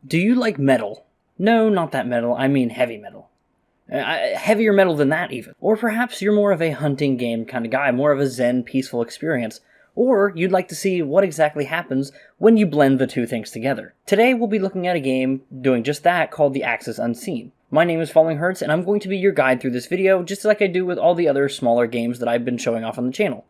Do you like metal? No, not that metal, I mean heavy metal. Heavier metal than that, even. Or perhaps you're more of a hunting game kind of guy, more of a zen, peaceful experience. Or you'd like to see what exactly happens when you blend the two things together. Today we'll be looking at a game doing just that called The Axis Unseen. My name is Falling Hertz, and I'm going to be your guide through this video, just like I do with all the other smaller games that I've been showing off on the channel.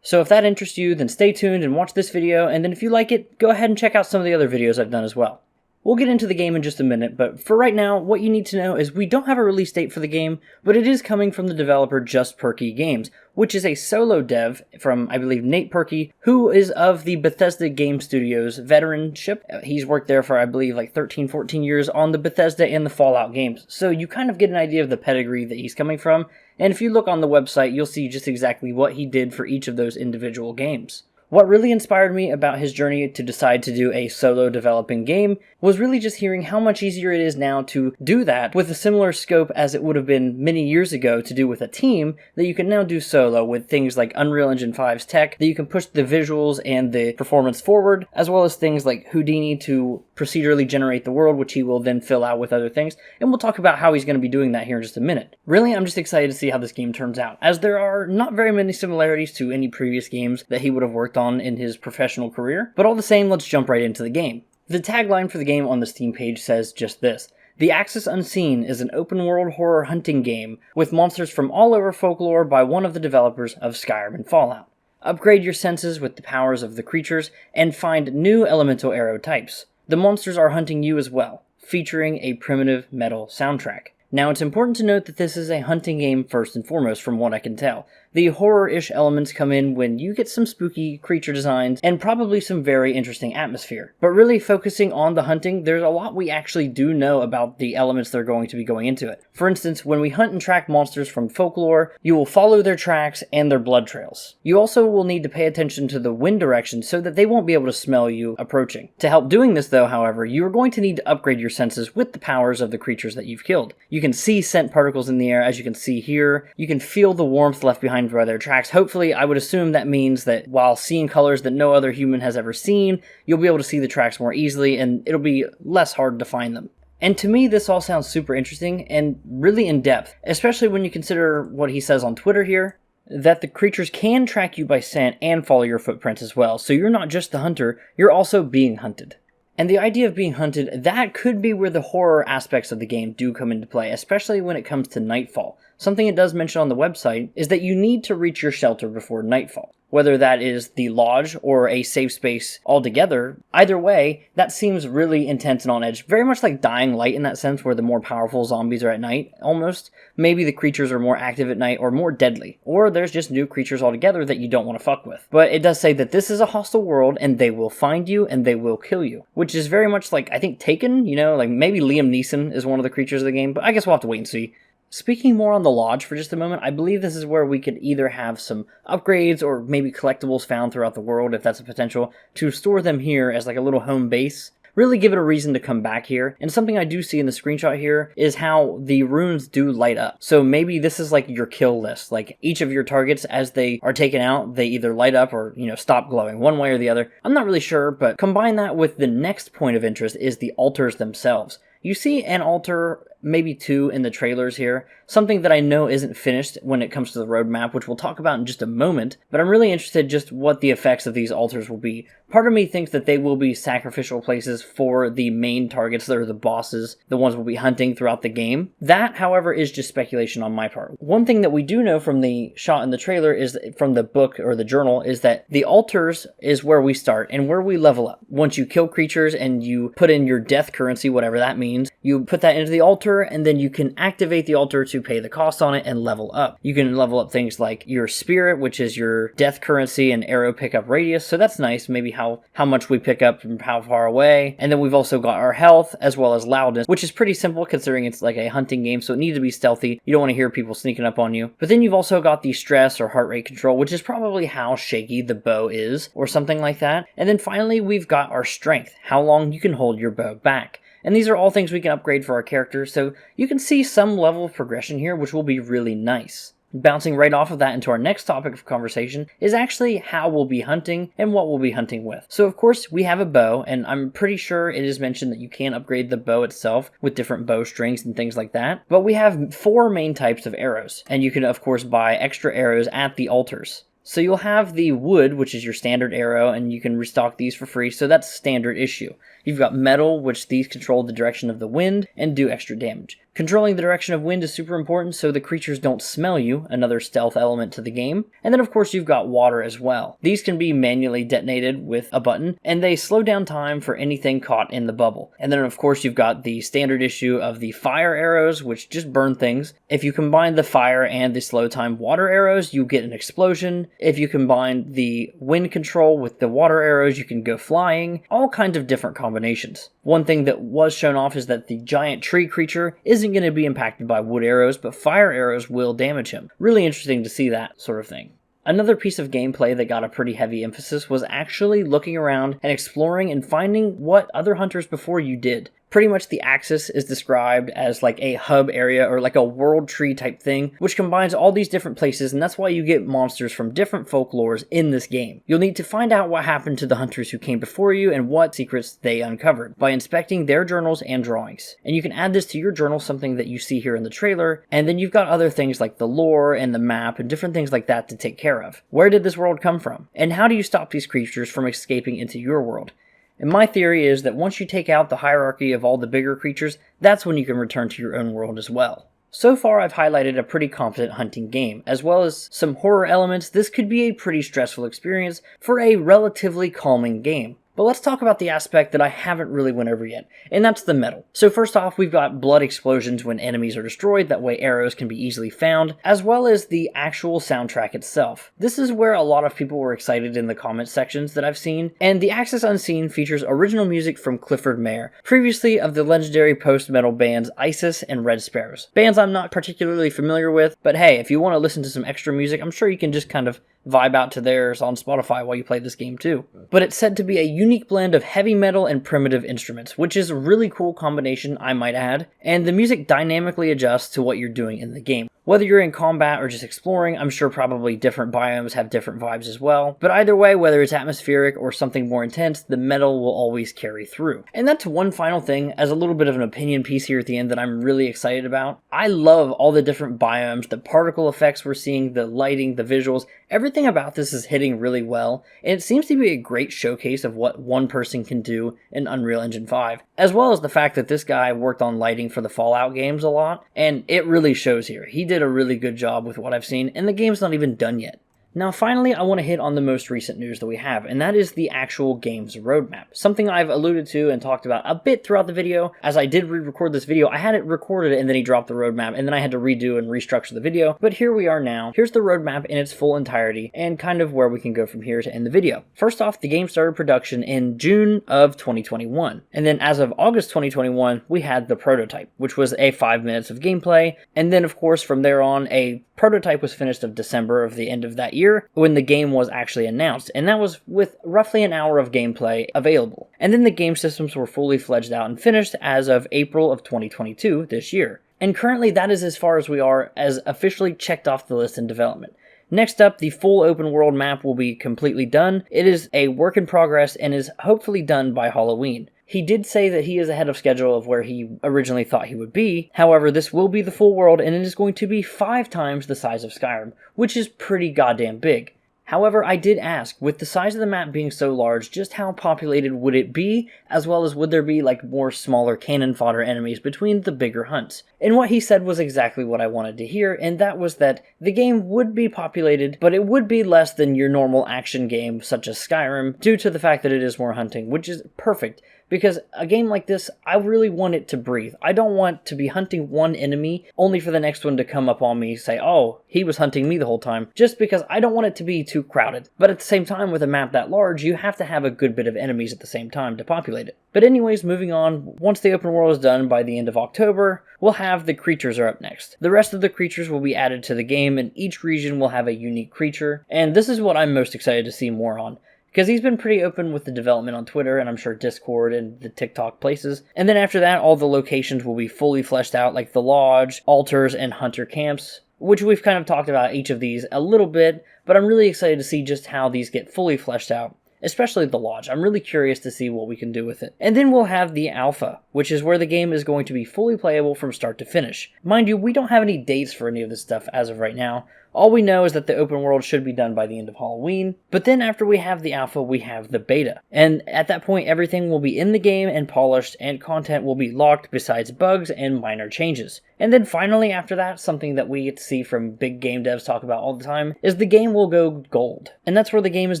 So if that interests you, then stay tuned and watch this video, and then if you like it, go ahead and check out some of the other videos I've done as well. We'll get into the game in just a minute, but for right now, what you need to know is we don't have a release date for the game, but it is coming from the developer Just Perky Games, which is a solo dev from, I believe, Nate Perky, who is of the Bethesda Game Studios veteranship. He's worked there for, I believe, like 13, 14 years on the Bethesda and the Fallout games, so you kind of get an idea of the pedigree that he's coming from, and if you look on the website, you'll see just exactly what he did for each of those individual games. What really inspired me about his journey to decide to do a solo developing game was really just hearing how much easier it is now to do that with a similar scope as it would have been many years ago to do with a team that you can now do solo with things like Unreal Engine 5's tech that you can push the visuals and the performance forward, as well as things like Houdini to procedurally generate the world, which he will then fill out with other things, and we'll talk about how he's going to be doing that here in just a minute. Really, I'm just excited to see how this game turns out, as there are not very many similarities to any previous games that he would have worked on in his professional career, but all the same, let's jump right into the game. The tagline for the game on the Steam page says just this: The Axis Unseen is an open-world horror hunting game with monsters from all over folklore by one of the developers of Skyrim and Fallout. Upgrade your senses with the powers of the creatures and find new elemental arrow types. The monsters are hunting you as well, featuring a primitive metal soundtrack. Now, it's important to note that this is a hunting game first and foremost, from what I can tell. The horror-ish elements come in when you get some spooky creature designs and probably some very interesting atmosphere. But really focusing on the hunting, there's a lot we actually do know about the elements that are going to be going into it. For instance, when we hunt and track monsters from folklore, you will follow their tracks and their blood trails. You also will need to pay attention to the wind direction so that they won't be able to smell you approaching. To help doing this though, however, you are going to need to upgrade your senses with the powers of the creatures that you've killed. You can see scent particles in the air, as you can see here. You can feel the warmth left behind by their tracks. Hopefully, I would assume that means that while seeing colors that no other human has ever seen, you'll be able to see the tracks more easily and it'll be less hard to find them. And to me, this all sounds super interesting and really in-depth, especially when you consider what he says on Twitter here, that the creatures can track you by scent and follow your footprints as well, so you're not just the hunter, you're also being hunted. And the idea of being hunted, that could be where the horror aspects of the game do come into play, especially when it comes to nightfall. Something it does mention on the website is that you need to reach your shelter before nightfall. Whether that is the lodge or a safe space altogether, either way, that seems really intense and on edge. Very much like Dying Light in that sense, where the more powerful zombies are at night, almost. Maybe the creatures are more active at night or more deadly. Or there's just new creatures altogether that you don't want to fuck with. But it does say that this is a hostile world and they will find you and they will kill you. Which is very much like, I think, Taken, you know, like maybe Liam Neeson is one of the creatures of the game, but I guess we'll have to wait and see. Speaking more on the lodge for just a moment, I believe this is where we could either have some upgrades or maybe collectibles found throughout the world, if that's a potential, to store them here as like a little home base. Really give it a reason to come back here. And something I do see in the screenshot here is how the runes do light up. So maybe this is like your kill list. Like each of your targets, as they are taken out, they either light up or, stop glowing one way or the other. I'm not really sure, but combine that with the next point of interest is the altars themselves. You see an altar, maybe two, in the trailers here, something that I know isn't finished when it comes to the roadmap, which we'll talk about in just a moment, but I'm really interested just what the effects of these altars will be. Part of me thinks that they will be sacrificial places for the main targets that are the bosses, the ones we'll be hunting throughout the game. That, however, is just speculation on my part. One thing that we do know from the shot in the trailer is, from the book or the journal, is that the altars is where we start and where we level up. Once you kill creatures and you put in your death currency, whatever that means, you put that into the altar and then you can activate the altar to pay the cost on it and level up. You can level up things like your spirit, which is your death currency and arrow pickup radius, so that's nice, maybe how much we pick up from how far away. And then we've also got our health as well as loudness, which is pretty simple considering it's like a hunting game, so it needs to be stealthy. You don't want to hear people sneaking up on you. But then you've also got the stress or heart rate control, which is probably how shaky the bow is or something like that. And then finally we've got our strength, how long you can hold your bow back. And these are all things we can upgrade for our character, so you can see some level of progression here, which will be really nice. Bouncing right off of that into our next topic of conversation is actually how we'll be hunting and what we'll be hunting with. So of course we have a bow, and I'm pretty sure it is mentioned that you can upgrade the bow itself with different bow strings and things like that. But we have 4 main types of arrows, and you can of course buy extra arrows at the altars. So you'll have the wood, which is your standard arrow, and you can restock these for free, so that's standard issue. You've got metal, which these control the direction of the wind and do extra damage. Controlling the direction of wind is super important so the creatures don't smell you, another stealth element to the game. And then of course you've got water as well. These can be manually detonated with a button, and they slow down time for anything caught in the bubble. And then of course you've got the standard issue of the fire arrows, which just burn things. If you combine the fire and the slow time water arrows, you get an explosion. If you combine the wind control with the water arrows, you can go flying. All kinds of different combinations. One thing that was shown off is that the giant tree creature isn't going to be impacted by wood arrows, but fire arrows will damage him. Really interesting to see that sort of thing. Another piece of gameplay that got a pretty heavy emphasis was actually looking around and exploring and finding what other hunters before you did. Pretty much the axis is described as like a hub area or like a world tree type thing, which combines all these different places, and that's why you get monsters from different folklores in this game. You'll need to find out what happened to the hunters who came before you and what secrets they uncovered by inspecting their journals and drawings. And you can add this to your journal, something that you see here in the trailer, and then you've got other things like the lore and the map and different things like that to take care of. Where did this world come from? And how do you stop these creatures from escaping into your world? And my theory is that once you take out the hierarchy of all the bigger creatures, that's when you can return to your own world as well. So far I've highlighted a pretty competent hunting game, as well as some horror elements. This could be a pretty stressful experience for a relatively calming game. But let's talk about the aspect that I haven't really went over yet, and that's the metal. So first off, we've got blood explosions when enemies are destroyed, that way arrows can be easily found, as well as the actual soundtrack itself. This is where a lot of people were excited in the comment sections that I've seen, and the Axis Unseen features original music from Clifford Mayer, previously of the legendary post-metal bands Isis and Red Sparrows. Bands I'm not particularly familiar with, but hey, if you want to listen to some extra music, I'm sure you can just kind of vibe out to theirs on Spotify while you play this game too. But it's said to be a unique blend of heavy metal and primitive instruments, which is a really cool combination, I might add, and the music dynamically adjusts to what you're doing in the game. Whether you're in combat or just exploring, I'm sure probably different biomes have different vibes as well. But either way, whether it's atmospheric or something more intense, the metal will always carry through. And that's one final thing, as a little bit of an opinion piece here at the end that I'm really excited about. I love all the different biomes, the particle effects we're seeing, the lighting, the visuals. Everything about this is hitting really well, and it seems to be a great showcase of what one person can do in Unreal Engine 5, as well as the fact that this guy worked on lighting for the Fallout games a lot, and it really shows here. He did a really good job with what I've seen, and the game's not even done yet. Now finally, I want to hit on the most recent news that we have, and that is the actual game's roadmap. Something I've alluded to and talked about a bit throughout the video. As I did re-record this video, I had it recorded and then he dropped the roadmap, and then I had to redo and restructure the video. But here we are now. Here's the roadmap in its full entirety, and kind of where we can go from here to end the video. First off, the game started production in June of 2021, and then as of August 2021, we had the prototype, which was a 5 minutes of gameplay, and then of course from there on, a prototype was finished of December of the end of that year when the game was actually announced, and that was with roughly an hour of gameplay available. And then the game systems were fully fledged out and finished as of April of 2022 this year. And currently that is as far as we are as officially checked off the list in development. Next up, the full open world map will be completely done. It is a work in progress and is hopefully done by Halloween. He did say that he is ahead of schedule of where he originally thought he would be. However, this will be the full world, and it is going to be 5 times the size of Skyrim, which is pretty goddamn big. However, I did ask, with the size of the map being so large, just how populated would it be, as well as would there be like more smaller cannon fodder enemies between the bigger hunts? And what he said was exactly what I wanted to hear, and that was that the game would be populated, but it would be less than your normal action game such as Skyrim, due to the fact that it is more hunting, which is perfect. Because a game like this, I really want it to breathe. I don't want to be hunting one enemy only for the next one to come up on me and say, oh, he was hunting me the whole time, just because I don't want it to be too crowded. But at the same time, with a map that large, you have to have a good bit of enemies at the same time to populate it. But anyways, moving on, once the open world is done by the end of October, we'll have the creatures are up next. The rest of the creatures will be added to the game, and each region will have a unique creature, and this is what I'm most excited to see more on. Because he's been pretty open with the development on Twitter, and I'm sure Discord and the TikTok places. And then after that, all the locations will be fully fleshed out, like the lodge, altars, and hunter camps. which we've kind of talked about each of these a little bit, but I'm really excited to see just how these get fully fleshed out. Especially the Lodge. I'm really curious to see what we can do with it. And then we'll have the Alpha, which is where the game is going to be fully playable from start to finish. Mind you, we don't have any dates for any of this stuff as of right now. All we know is that the open world should be done by the end of Halloween, but then after we have the alpha, we have the beta. And at that point, everything will be in the game and polished, and content will be locked besides bugs and minor changes. And then finally after that, something that we get to see from big game devs talk about all the time, is the game will go gold. And that's where the game is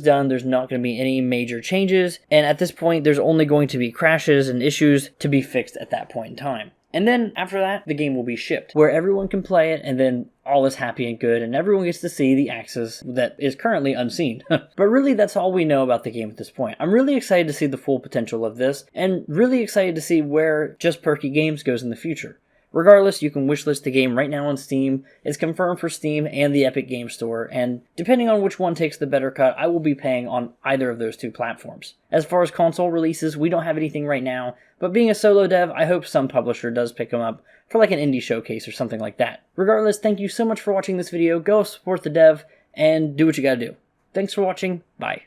done, there's not going to be any major changes, and at this point, there's only going to be crashes and issues to be fixed at that point in time. And then, after that, the game will be shipped, where everyone can play it, and then all is happy and good, and everyone gets to see the Axis that is currently unseen. But really, that's all we know about the game at this point. I'm really excited to see the full potential of this, and really excited to see where Just Perky Games goes in the future. Regardless, you can wishlist the game right now on Steam. It's confirmed for Steam and the Epic Game Store, and depending on which one takes the better cut, I will be paying on either of those two platforms. As far as console releases, we don't have anything right now, but being a solo dev, I hope some publisher does pick them up for like an indie showcase or something like that. Regardless, thank you so much for watching this video. Go support the dev, and do what you gotta do. Thanks for watching. Bye.